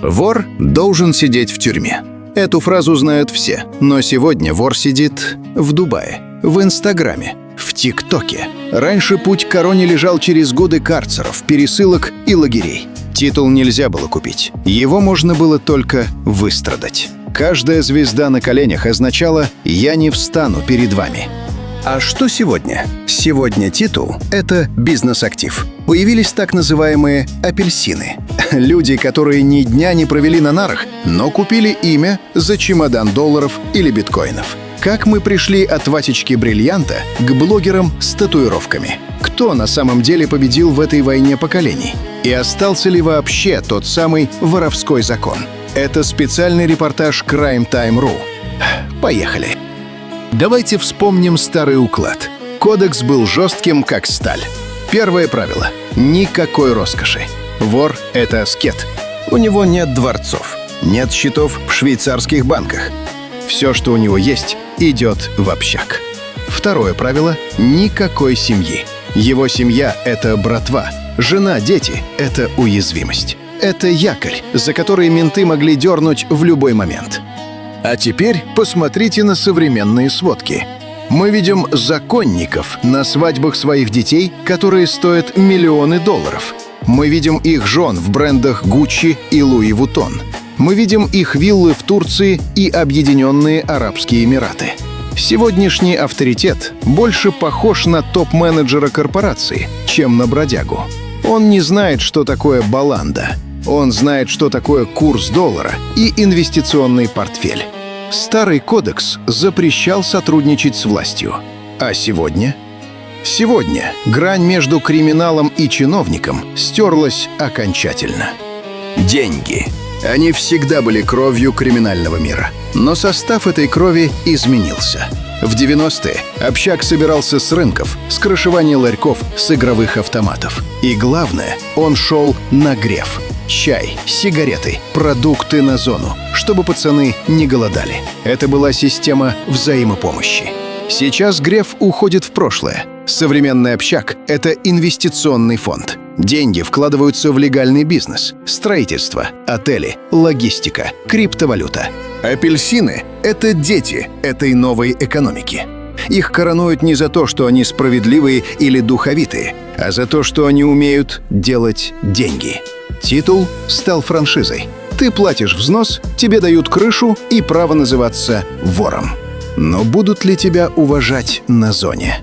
Вор должен сидеть в тюрьме. Эту фразу знают все, но сегодня вор сидит в Дубае, в Инстаграме, в ТикТоке. Раньше путь к короне лежал через годы карцеров, пересылок и лагерей. Титул нельзя было купить, его можно было только выстрадать. Каждая звезда на коленях означала «я не встану перед вами». А что сегодня? Сегодня титул — это бизнес-актив. Появились так называемые апельсины. Люди, которые ни дня не провели на нарах, но купили имя за чемодан долларов или биткоинов. Как мы пришли от Васечки-бриллианта к блогерам с татуировками? Кто на самом деле победил в этой войне поколений? И остался ли вообще тот самый воровской закон? Это специальный репортаж Crime Time.ru. Поехали! Давайте вспомним старый уклад. Кодекс был жестким, как сталь. Первое правило — никакой роскоши. Вор — это аскет. У него нет дворцов, нет счетов в швейцарских банках. Все, что у него есть, идет в общак. Второе правило — никакой семьи. Его семья — это братва. Жена, дети — это уязвимость. Это якорь, за который менты могли дернуть в любой момент. А теперь посмотрите на современные сводки. Мы видим законников на свадьбах своих детей, которые стоят миллионы долларов. Мы видим их жен в брендах Gucci и Louis Vuitton. Мы видим их виллы в Турции и Объединенные Арабские Эмираты. Сегодняшний авторитет больше похож на топ-менеджера корпорации, чем на бродягу. Он не знает, что такое баланда. Он знает, что такое курс доллара и инвестиционный портфель. Старый кодекс запрещал сотрудничать с властью. А сегодня? Сегодня грань между криминалом и чиновником стерлась окончательно. Деньги. Они всегда были кровью криминального мира. Но состав этой крови изменился. В 90-е общак собирался с рынков, с крышевания ларьков, с игровых автоматов. И главное, он шел на греф. Чай, сигареты, продукты на зону, чтобы пацаны не голодали. Это была система взаимопомощи. Сейчас греф уходит в прошлое. Современный общак — это инвестиционный фонд. Деньги вкладываются в легальный бизнес, строительство, отели, логистика, криптовалюта. Апельсины — это дети этой новой экономики. Их коронуют не за то, что они справедливые или духовитые, а за то, что они умеют делать деньги. Титул стал франшизой. Ты платишь взнос, тебе дают крышу и право называться вором. Но будут ли тебя уважать на зоне?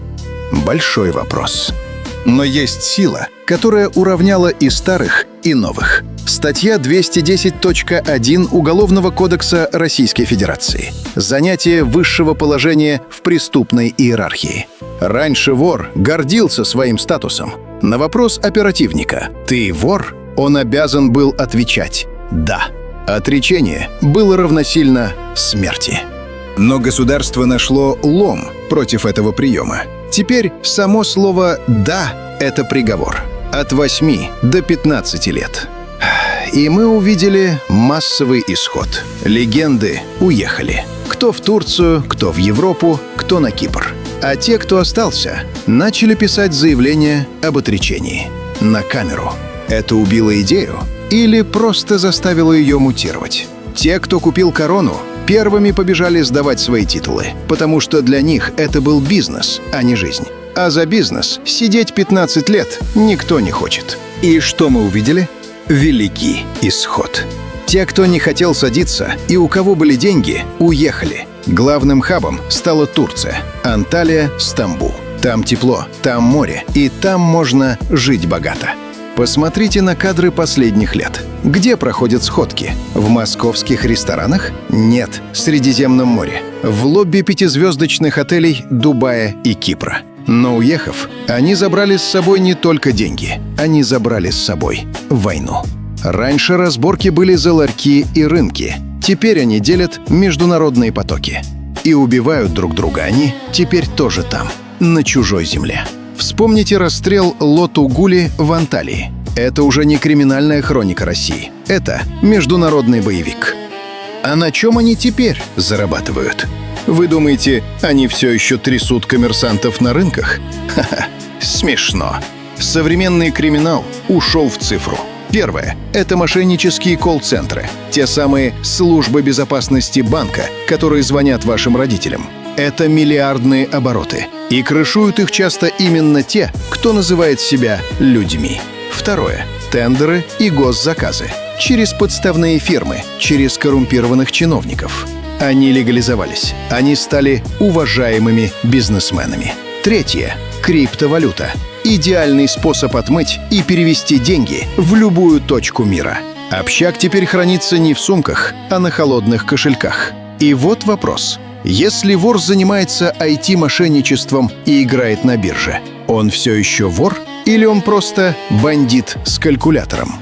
Большой вопрос. Но есть сила, которая уравняла и старых, и новых. Статья 210.1 Уголовного кодекса Российской Федерации. Занятие высшего положения в преступной иерархии. Раньше вор гордился своим статусом. На вопрос оперативника «Ты вор?» он обязан был отвечать «да». Отречение было равносильно смерти. Но государство нашло лом против этого приема. Теперь само слово «да» — это приговор. От 8 до 15 лет. И мы увидели массовый исход. Легенды уехали. Кто в Турцию, кто в Европу, кто на Кипр. А те, кто остался, начали писать заявление об отречении. На камеру. Это убило идею или просто заставило ее мутировать? Те, кто купил корону, первыми побежали сдавать свои титулы, потому что для них это был бизнес, а не жизнь. А за бизнес сидеть 15 лет никто не хочет. И что мы увидели? Великий исход. Те, кто не хотел садиться и у кого были деньги, уехали. Главным хабом стала Турция, Анталия, Стамбул. Там тепло, там море, и там можно жить богато. Посмотрите на кадры последних лет. Где проходят сходки? В московских ресторанах? Нет, в Средиземном море. В лобби 5-звездочных отелей Дубая и Кипра. Но уехав, они забрали с собой не только деньги. Они забрали с собой войну. Раньше разборки были за ларьки и рынки. Теперь они делят международные потоки. И убивают друг друга они теперь тоже там, на чужой земле. Вспомните расстрел Лоту Гули в Анталии. Это уже не криминальная хроника России. Это международный боевик. А на чем они теперь зарабатывают? Вы думаете, они все еще трясут коммерсантов на рынках? Ха-ха, смешно. Современный криминал ушел в цифру. Первое – это мошеннические колл-центры, те самые службы безопасности банка, которые звонят вашим родителям. Это миллиардные обороты, и крышуют их часто именно те, кто называет себя людьми. Второе – тендеры и госзаказы. Через подставные фирмы, через коррумпированных чиновников. Они легализовались, они стали уважаемыми бизнесменами. Третье – криптовалюта. Идеальный способ отмыть и перевести деньги в любую точку мира. Общак теперь хранится не в сумках, а на холодных кошельках. И вот вопрос. Если вор занимается IT-мошенничеством и играет на бирже, он все еще вор или он просто бандит с калькулятором?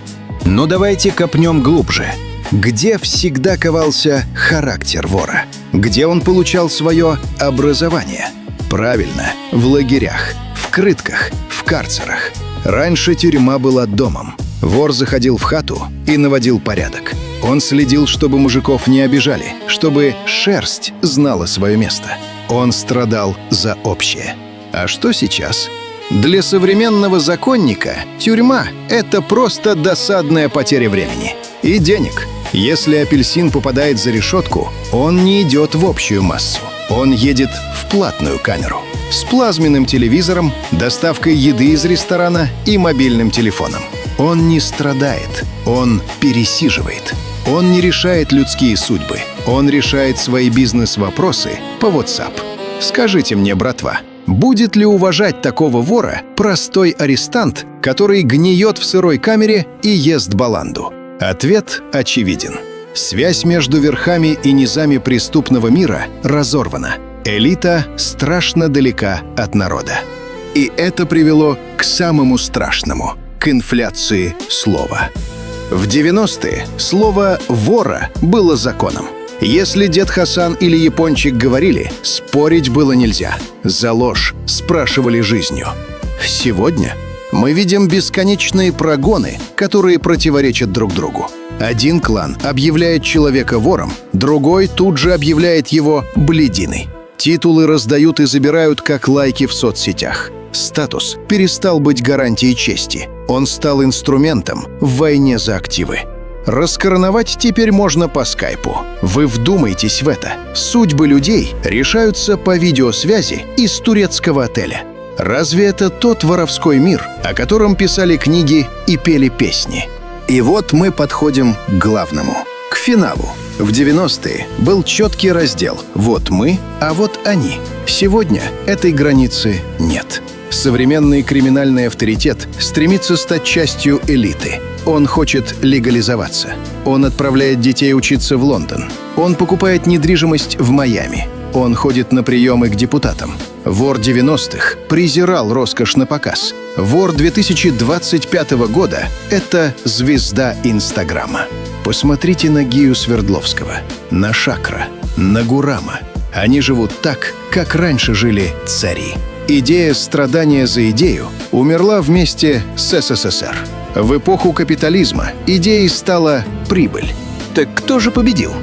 Но давайте копнем глубже. Где всегда ковался характер вора? Где он получал свое образование? Правильно, в лагерях, в крытках, в карцерах. Раньше тюрьма была домом. Вор заходил в хату и наводил порядок. Он следил, чтобы мужиков не обижали, чтобы шерсть знала свое место. Он страдал за общее. А что сейчас? Для современного законника тюрьма — это просто досадная потеря времени и денег. Если апельсин попадает за решетку, он не идет в общую массу. Он едет в платную камеру с плазменным телевизором, доставкой еды из ресторана и мобильным телефоном. Он не страдает, он пересиживает. Он не решает людские судьбы, он решает свои бизнес-вопросы по WhatsApp. Скажите мне, братва, будет ли уважать такого вора простой арестант, который гниет в сырой камере и ест баланду? Ответ очевиден. Связь между верхами и низами преступного мира разорвана. Элита страшно далека от народа. И это привело к самому страшному – к инфляции слова. В 90-е слово «вора» было законом. Если дед Хасан или япончик говорили, спорить было нельзя. За ложь спрашивали жизнью. Сегодня мы видим бесконечные прогоны, которые противоречат друг другу. Один клан объявляет человека вором, другой тут же объявляет его блядиной. Титулы раздают и забирают, как лайки в соцсетях. Статус перестал быть гарантией чести. Он стал инструментом в войне за активы. Раскороновать теперь можно по скайпу. Вы вдумайтесь в это. Судьбы людей решаются по видеосвязи из турецкого отеля. Разве это тот воровской мир, о котором писали книги и пели песни? И вот мы подходим к главному, к финалу. В 90-е был четкий раздел «вот мы, а вот они». Сегодня этой границы нет. Современный криминальный авторитет стремится стать частью элиты. Он хочет легализоваться. Он отправляет детей учиться в Лондон. Он покупает недвижимость в Майами. Он ходит на приемы к депутатам. Вор 90-х презирал роскошь на показ. Вор 2025 года — это звезда Инстаграма. Посмотрите на Гию Свердловского, на Шакра, на Гурама. Они живут так, как раньше жили цари. Идея страдания за идею умерла вместе с СССР. В эпоху капитализма идеей стала прибыль. Так кто же победил?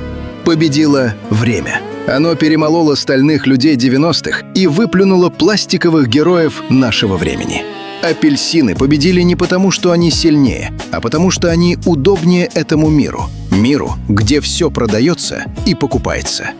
Победило время. Оно перемололо стальных людей 90-х и выплюнуло пластиковых героев нашего времени. Апельсины победили не потому, что они сильнее, а потому, что они удобнее этому миру. Миру, где все продается и покупается.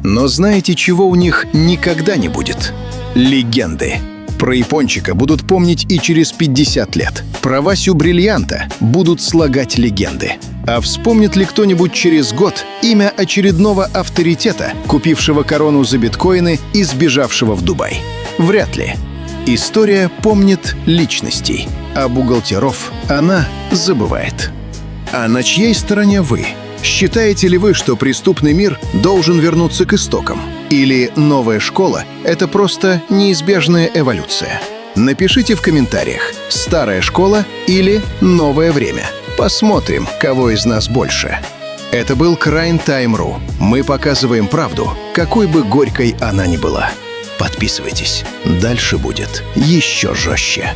Но знаете, чего у них никогда не будет? Легенды. Про япончика будут помнить и через 50 лет. Про Васю Бриллианта будут слагать легенды. А вспомнит ли кто-нибудь через год имя очередного авторитета, купившего корону за биткоины и сбежавшего в Дубай? Вряд ли. История помнит личностей, а бухгалтеров она забывает. А на чьей стороне вы? Считаете ли вы, что преступный мир должен вернуться к истокам? Или новая школа — это просто неизбежная эволюция? Напишите в комментариях, старая школа или новое время. Посмотрим, кого из нас больше. Это был Crime Time.ru. Мы показываем правду, какой бы горькой она ни была. Подписывайтесь. Дальше будет еще жестче.